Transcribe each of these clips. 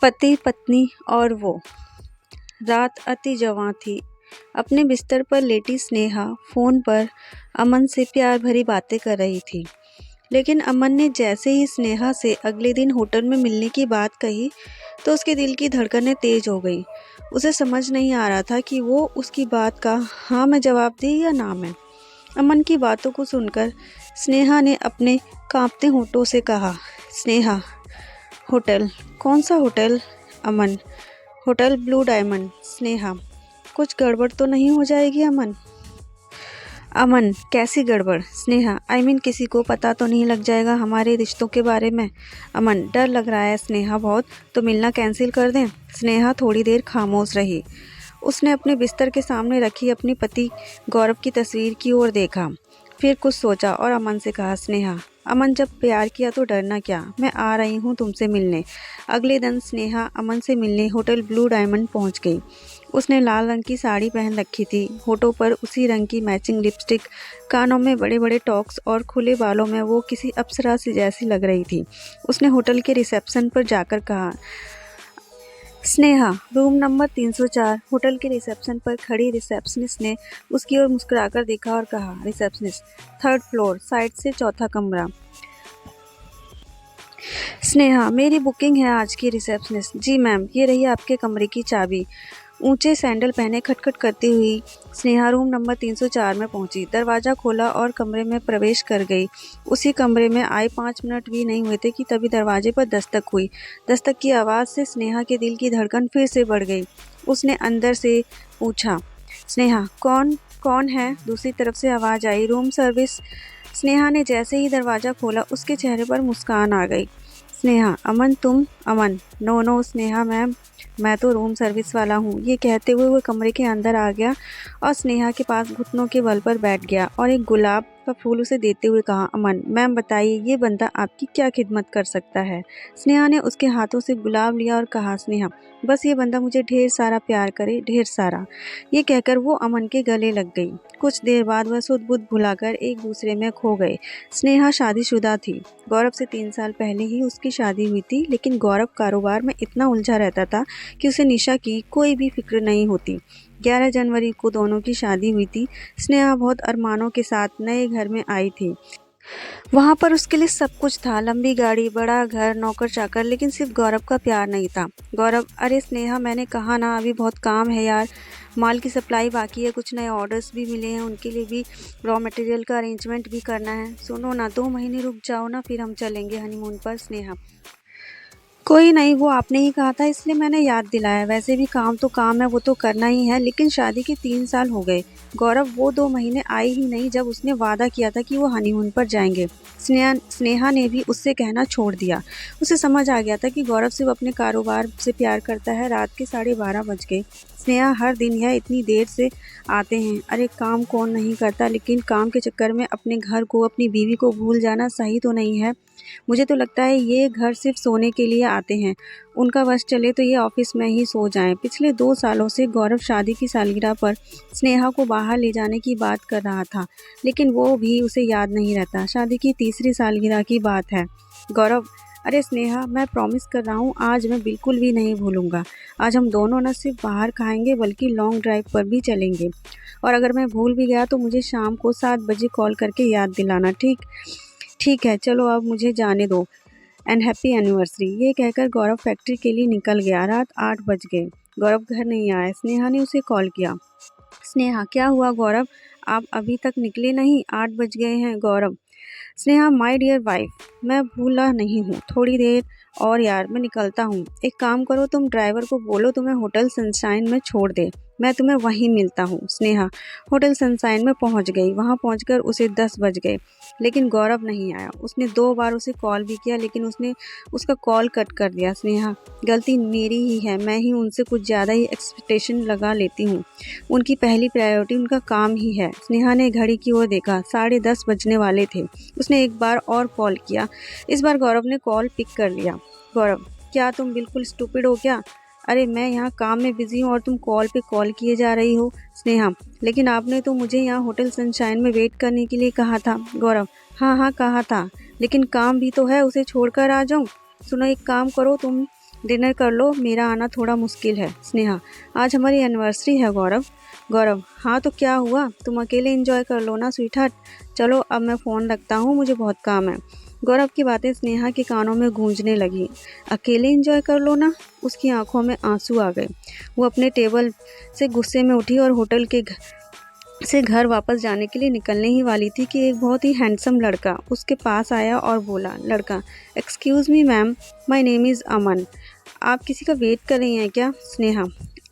पति पत्नी और वो। रात अति जवां थी। अपने बिस्तर पर लेटी स्नेहा फ़ोन पर अमन से प्यार भरी बातें कर रही थी। लेकिन अमन ने जैसे ही स्नेहा से अगले दिन होटल में मिलने की बात कही तो उसके दिल की धड़कनें तेज हो गई। उसे समझ नहीं आ रहा था कि वो उसकी बात का हाँ में जवाब दे या ना में। अमन की बातों को सुनकर स्नेहा ने अपने कांपते होठों से कहा, स्नेहा, होटल? कौन सा होटल? अमन, होटल ब्लू डायमंड। स्नेहा, कुछ गड़बड़ तो नहीं हो जाएगी अमन? अमन, कैसी गड़बड़? स्नेहा, किसी को पता तो नहीं लग जाएगा हमारे रिश्तों के बारे में? अमन, डर लग रहा है स्नेहा बहुत, तो मिलना कैंसिल कर दें? स्नेहा थोड़ी देर खामोश रही। उसने अपने बिस्तर के सामने रखी अपनी पति गौरव की तस्वीर की ओर देखा, फिर कुछ सोचा और अमन से कहा, स्नेहा, अमन, जब प्यार किया तो डरना क्या? मैं आ रही हूँ तुमसे मिलने। अगले दिन स्नेहा अमन से मिलने होटल ब्लू डायमंड पहुँच गई। उसने लाल रंग की साड़ी पहन रखी थी, होठों पर उसी रंग की मैचिंग लिपस्टिक, कानों में बड़े बड़े टॉक्स और खुले बालों में वो किसी अप्सरा सी जैसी लग रही थी। उसने होटल के रिसेप्शन पर जाकर कहा, स्नेहा, रूम नंबर 304। होटल के रिसेप्शन पर खड़ी रिसेप्शनिस्ट ने उसकी ओर मुस्कुराकर देखा और कहा, रिसेप्शनिस्ट, 3rd फ्लोर, साइड से चौथा कमरा। स्नेहा, मेरी बुकिंग है आज की। रिसेप्शनिस्ट, जी मैम, ये रही आपके कमरे की चाबी। ऊंचे सैंडल पहने खटखट करती हुई स्नेहा रूम नंबर 304 में पहुंची। दरवाज़ा खोला और कमरे में प्रवेश कर गई। उसी कमरे में आए 5 मिनट भी नहीं हुए थे कि तभी दरवाजे पर दस्तक हुई। दस्तक की आवाज़ से स्नेहा के दिल की धड़कन फिर से बढ़ गई। उसने अंदर से पूछा, स्नेहा, कौन कौन है? दूसरी तरफ से आवाज़ आई, रूम सर्विस। स्नेहा ने जैसे ही दरवाज़ा खोला उसके चेहरे पर मुस्कान आ गई। स्नेहा, अमन तुम? अमन, नो नो स्नेहा मैम, मैं तो रूम सर्विस वाला हूँ। ये कहते हुए वो कमरे के अंदर आ गया और स्नेहा के पास घुटनों के बल पर बैठ गया और एक गुलाब का फूल उसे देते हुए कहा, अमन, मैम बताइए, ये बंदा आपकी क्या खिदमत कर सकता है? स्नेहा ने उसके हाथों से गुलाब लिया और कहा, स्नेहा, बस ये बंदा मुझे ढेर सारा प्यार करे, ढेर सारा। ये कहकर वो अमन के गले लग गई। कुछ देर बाद वह सुध बुध भुलाकर एक दूसरे में खो गए। स्नेहा शादीशुदा थी। गौरव से 3 साल पहले ही उसकी शादी हुई थी, लेकिन गौरव कारोबार में इतना उलझा रहता था कि उसे निशा की कोई भी फिक्र नहीं होती। 11 जनवरी को दोनों की शादी हुई थी। स्नेहा बहुत अरमानों के साथ नए घर में आई थी। वहाँ पर उसके लिए सब कुछ था, लंबी गाड़ी, बड़ा घर, नौकर चाकर, लेकिन सिर्फ गौरव का प्यार नहीं था। गौरव, अरे स्नेहा, मैंने कहा ना, अभी बहुत काम है यार, माल की सप्लाई बाकी है, कुछ नए ऑर्डर्स भी मिले हैं, उनके लिए भी रॉ मटेरियल का अरेंजमेंट भी करना है। सुनो ना, 2 महीने रुक जाओ ना, फिर हम चलेंगे हनीमून पर। स्नेहा, कोई नहीं, वो आपने ही कहा था इसलिए मैंने याद दिलाया। वैसे भी काम तो काम है, वो तो करना ही है, लेकिन शादी के 3 साल हो गए। गौरव, वो 2 महीने आई ही नहीं जब उसने वादा किया था कि वो हनीमून पर जाएंगे। स्नेहा ने भी उससे कहना छोड़ दिया। उसे समझ आ गया था कि गौरव सिर्फ अपने कारोबार से प्यार करता है। रात के 12:30 बज गए। स्नेहा, हर दिन यह इतनी देर से आते हैं। अरे काम कौन नहीं करता, लेकिन काम के चक्कर में अपने घर को, अपनी बीवी को भूल जाना सही तो नहीं है। मुझे तो लगता है ये घर सिर्फ सोने के लिए आते हैं। उनका बस चले तो ये ऑफिस में ही सो जाएं। पिछले 2 सालों से गौरव शादी की सालगिरह पर स्नेहा को बाहर ले जाने की बात कर रहा था, लेकिन वो भी उसे याद नहीं रहता। शादी की 3री सालगिरह की बात है। गौरव, अरे स्नेहा, मैं प्रॉमिस कर रहा हूँ, आज मैं बिल्कुल भी नहीं भूलूंगा। आज हम दोनों न सिर्फ बाहर खाएंगे बल्कि लॉन्ग ड्राइव पर भी चलेंगे। और अगर मैं भूल भी गया तो मुझे शाम को 7 बजे कॉल करके याद दिलाना, ठीक? ठीक है, चलो अब मुझे जाने दो, एंड हैप्पी एनिवर्सरी। ये कहकर गौरव फैक्ट्री के लिए निकल गया। रात 8 बज गए। गौरव घर नहीं आया। स्नेहा ने उसे कॉल किया। स्नेहा, क्या हुआ गौरव, आप अभी तक निकले नहीं? 8 बज गए हैं। गौरव, स्नेहा, माय डियर वाइफ, मैं भूला नहीं हूँ, थोड़ी देर और यार, मैं निकलता हूँ। एक काम करो, तुम ड्राइवर को बोलो तुम्हें होटल सनशाइन में छोड़ दे, मैं तुम्हें वहीं मिलता हूँ। स्नेहा होटल सनशाइन में पहुँच गई। वहाँ पहुँचकर उसे 10 बज गए, लेकिन गौरव नहीं आया। उसने 2 बार उसे कॉल भी किया, लेकिन उसने उसका कॉल कट कर दिया। स्नेहा, गलती मेरी ही है, मैं ही उनसे कुछ ज़्यादा ही एक्सपेक्टेशन लगा लेती हूँ। उनकी पहली प्रायोरिटी उनका काम ही है। स्नेहा ने घड़ी की ओर देखा, 10:30 बजने वाले थे। उसने एक बार और कॉल किया। इस बार गौरव ने कॉल पिक कर लिया। गौरव, क्या तुम बिल्कुल स्टूपिड हो क्या? अरे मैं यहाँ काम में बिजी हूँ और तुम कॉल पे कॉल किए जा रही हो। स्नेहा, लेकिन आपने तो मुझे यहाँ होटल सनशाइन में वेट करने के लिए कहा था। गौरव, हाँ हाँ कहा था, लेकिन काम भी तो है, उसे छोड़कर आ जाऊँ? सुनो, एक काम करो, तुम डिनर कर लो, मेरा आना थोड़ा मुश्किल है। स्नेहा, आज हमारी एनिवर्सरी है गौरव। गौरव, हाँ तो क्या हुआ, तुम अकेले एंजॉय कर लो ना स्वीटहार्ट। चलो अब मैं फ़ोन रखता हूँ, मुझे बहुत काम है। गौरव की बातें स्नेहा के कानों में गूंजने लगी। अकेले एंजॉय कर लो ना। उसकी आंखों में आंसू आ गए। वो अपने टेबल से गुस्से में उठी और होटल के से घर वापस जाने के लिए निकलने ही वाली थी कि एक बहुत ही हैंडसम लड़का उसके पास आया और बोला। लड़का, excuse me ma'am, my name is Aman. आप किसी का वेट कर रही हैं क्या? स्नेहा,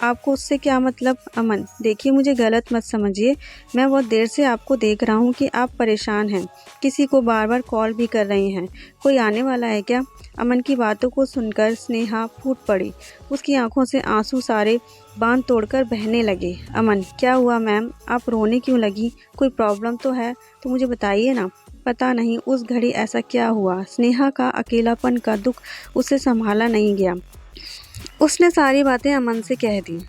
आपको उससे क्या मतलब? अमन, देखिए मुझे गलत मत समझिए, मैं बहुत देर से आपको देख रहा हूँ कि आप परेशान हैं, किसी को बार बार कॉल भी कर रही हैं, कोई आने वाला है क्या? अमन की बातों को सुनकर स्नेहा फूट पड़ी। उसकी आंखों से आंसू सारे बांध तोड़कर बहने लगे। अमन, क्या हुआ मैम, आप रोने क्यों लगी? कोई प्रॉब्लम तो है तो मुझे बताइए ना। पता नहीं उस घड़ी ऐसा क्या हुआ, स्नेहा का अकेलापन का दुख उसे संभाला नहीं गया। उसने सारी बातें अमन से कह दी।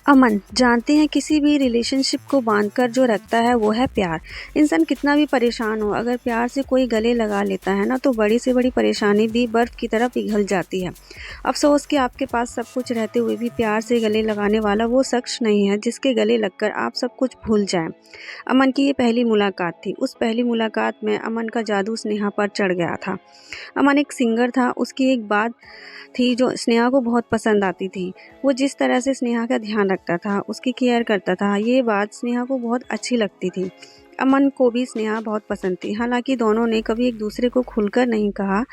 अमन, जानते हैं किसी भी रिलेशनशिप को बांधकर जो रखता है वो है प्यार। इंसान कितना भी परेशान हो, अगर प्यार से कोई गले लगा लेता है ना, तो बड़ी से बड़ी परेशानी भी बर्फ़ की तरह पिघल जाती है। अफसोस कि आपके पास सब कुछ रहते हुए भी प्यार से गले लगाने वाला वो शख्स नहीं है जिसके गले लगकर आप सब कुछ भूल जाएं। अमन की ये पहली मुलाकात थी। उस पहली मुलाकात में अमन का जादू स्नेहा पर चढ़ गया था। अमन एक सिंगर था। उसकी एक बात थी जो स्नेहा को बहुत पसंद आती थी। वो जिस तरह से स्नेहा का ध्यान रखता था, उसकी केयर करता था, ये बात स्नेहा को बहुत अच्छी लगती थी। अमन को भी स्नेहा बहुत पसंद थी। हालांकि दोनों ने कभी एक दूसरे को खुलकर नहीं कहा,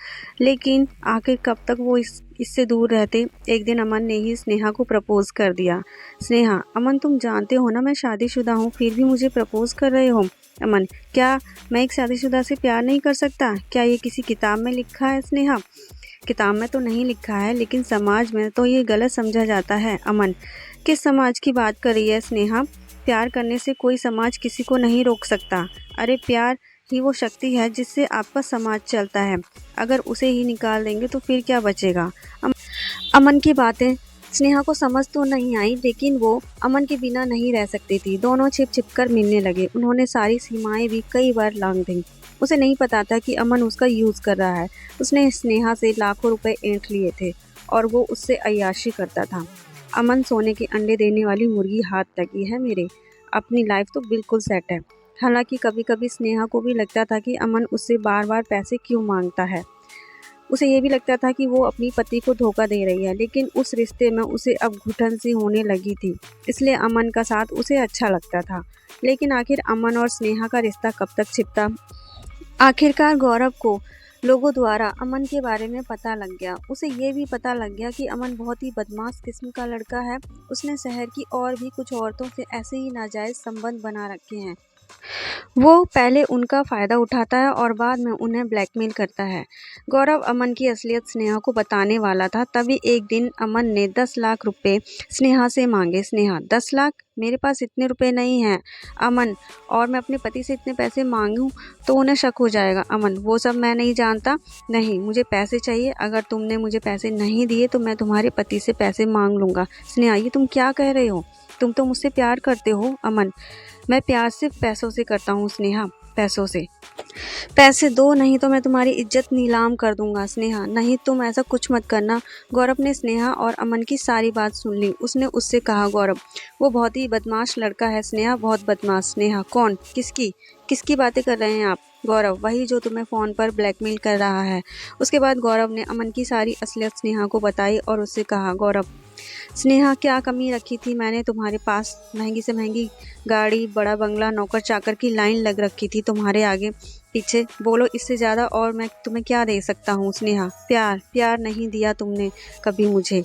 लेकिन आखिर कब तक वो इससे दूर रहते। एक दिन अमन ने ही स्नेहा को प्रपोज कर दिया। स्नेहा, अमन तुम जानते हो ना मैं शादीशुदा हूँ, फिर भी मुझे प्रपोज कर रहे हो? अमन, क्या मैं एक शादीशुदा से प्यार नहीं कर सकता? क्या ये किसी किताब में लिखा है? स्नेहा, किताब में तो नहीं लिखा है, लेकिन समाज में तो ये गलत समझा जाता है। अमन, किस समाज की बात कर रही है स्नेहा? प्यार करने से कोई समाज किसी को नहीं रोक सकता। अरे प्यार ही वो शक्ति है जिससे आपका समाज चलता है। अगर उसे ही निकाल देंगे तो फिर क्या बचेगा? अमन की बातें स्नेहा को समझ तो नहीं आई, लेकिन वो अमन के बिना नहीं रह सकती थी। दोनों छिप छिप कर मिलने लगे। उन्होंने सारी सीमाएं भी कई बार लांघ दी। उसे नहीं पता था कि अमन उसका यूज़ कर रहा है। उसने स्नेहा से लाखों रुपए ऐंठ लिए थे और वो उससे अय्याशी करता था। अमन, सोने के अंडे देने वाली मुर्गी हाथ लगी है मेरे, अपनी लाइफ तो बिल्कुल सेट है। हालांकि कभी कभी स्नेहा को भी लगता था कि अमन उससे बार बार पैसे क्यों मांगता है। उसे ये भी लगता था कि वो अपनी पति को धोखा दे रही है, लेकिन उस रिश्ते में उसे अब घुटन सी होने लगी थी। इसलिए अमन का साथ उसे अच्छा लगता था। लेकिन आखिर अमन और स्नेहा का रिश्ता कब तक छिपता? आखिरकार गौरव को लोगों द्वारा अमन के बारे में पता लग गया। उसे ये भी पता लग गया कि अमन बहुत ही बदमाश किस्म का लड़का है। उसने शहर की और भी कुछ औरतों से ऐसे ही नाजायज़ संबंध बना रखे हैं। वो पहले उनका फ़ायदा उठाता है और बाद में उन्हें ब्लैकमेल करता है। गौरव अमन की असलियत स्नेहा को बताने वाला था, तभी एक दिन अमन ने 10 लाख रुपए स्नेहा से मांगे। स्नेहा, 10 लाख? मेरे पास इतने रुपए नहीं हैं अमन, और मैं अपने पति से इतने पैसे मांगूं तो उन्हें शक हो जाएगा। अमन, वो सब मैं नहीं जानता। नहीं, मुझे पैसे चाहिए। अगर तुमने मुझे पैसे नहीं दिए तो मैं तुम्हारे पति से पैसे मांग लूँगा। स्नेहा, ये तुम क्या कह रहे हो? तुम तो मुझसे प्यार करते हो। अमन, मैं प्यार सिर्फ पैसों से करता हूँ स्नेहा, पैसों से। पैसे दो, नहीं तो मैं तुम्हारी इज्जत नीलाम कर दूंगा। स्नेहा, नहीं, तुम ऐसा कुछ मत करना। गौरव ने स्नेहा और अमन की सारी बात सुन ली। उसने उससे कहा, गौरव, वो बहुत ही बदमाश लड़का है स्नेहा, बहुत बदमाश। स्नेहा, कौन? किसकी किसकी बातें कर रहे हैं आप? गौरव, वही जो तुम्हें फ़ोन पर ब्लैकमेल कर रहा है। उसके बाद गौरव ने अमन की सारी असलियत स्नेहा को बताई और उससे कहा, गौरव, स्नेहा, क्या कमी रखी थी मैंने तुम्हारे पास? महंगी से महंगी गाड़ी, बड़ा बंगला, नौकर चाकर की लाइन लग रखी थी तुम्हारे आगे पीछे। बोलो, इससे ज़्यादा और मैं तुम्हें क्या दे सकता हूँ? स्नेहा, प्यार। प्यार नहीं दिया तुमने कभी मुझे।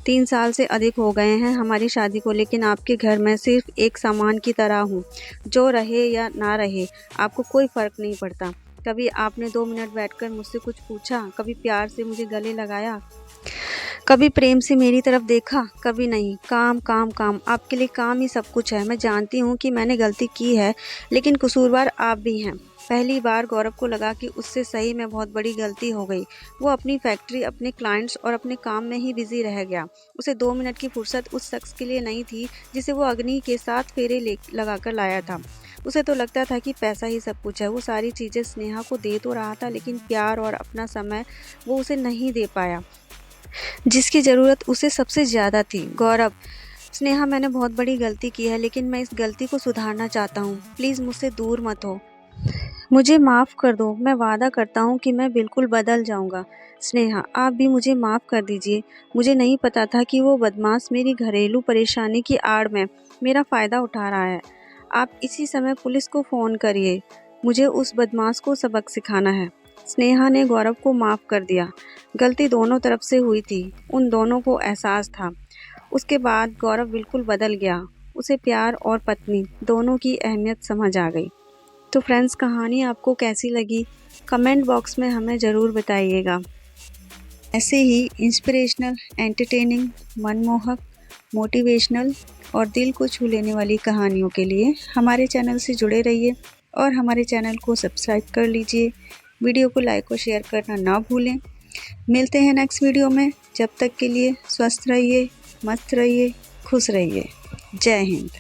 3 साल से अधिक हो गए हैं हमारी शादी को, लेकिन आपके घर में सिर्फ एक सामान की तरह हूँ। जो रहे या ना रहे, आपको कोई फ़र्क नहीं पड़ता। कभी आपने 2 मिनट बैठकर मुझसे कुछ पूछा? कभी प्यार से मुझे गले लगाया? कभी प्रेम से मेरी तरफ देखा? कभी नहीं। काम काम काम, आपके लिए काम ही सब कुछ है। मैं जानती हूँ कि मैंने गलती की है, लेकिन कसूरवार आप भी हैं। पहली बार गौरव को लगा कि उससे सही में बहुत बड़ी गलती हो गई। वो अपनी फैक्ट्री, अपने क्लाइंट्स और अपने काम में ही बिजी रह गया। उसे 2 मिनट की फुर्सत उस शख्स के लिए नहीं थी जिसे वो अग्नि के साथ फेरे लगाकर लाया था। उसे तो लगता था कि पैसा ही सब कुछ है। वो सारी चीज़ें स्नेहा को दे तो रहा था, लेकिन प्यार और अपना समय वो उसे नहीं दे पाया। जिसकी ज़रूरत उसे सबसे ज़्यादा थी। गौरव, स्नेहा मैंने बहुत बड़ी गलती की है, लेकिन मैं इस गलती को सुधारना चाहता हूँ। प्लीज़ मुझसे दूर मत हो। मुझे माफ़ कर दो, मैं वादा करता हूँ कि मैं बिल्कुल बदल जाऊँगा। स्नेहा, आप भी मुझे माफ़ कर दीजिए। मुझे नहीं पता था कि वो बदमाश मेरी घरेलू परेशानी की आड़ में मेरा फ़ायदा उठा रहा है। आप इसी समय पुलिस को फ़ोन करिए। मुझे उस बदमाश को सबक सिखाना है। स्नेहा ने गौरव को माफ़ कर दिया। गलती दोनों तरफ से हुई थी, उन दोनों को एहसास था। उसके बाद गौरव बिल्कुल बदल गया। उसे प्यार और पत्नी दोनों की अहमियत समझ आ गई। तो फ्रेंड्स, कहानी आपको कैसी लगी? कमेंट बॉक्स में हमें ज़रूर बताइएगा। ऐसे ही इंस्पिरेशनल, एंटरटेनिंग, मनमोहक, मोटिवेशनल और दिल को छू लेने वाली कहानियों के लिए हमारे चैनल से जुड़े रहिए और हमारे चैनल को सब्सक्राइब कर लीजिए। वीडियो को लाइक और शेयर करना ना भूलें। मिलते हैं नेक्स्ट वीडियो में। जब तक के लिए स्वस्थ रहिए, मस्त रहिए, खुश रहिए। जय हिंद।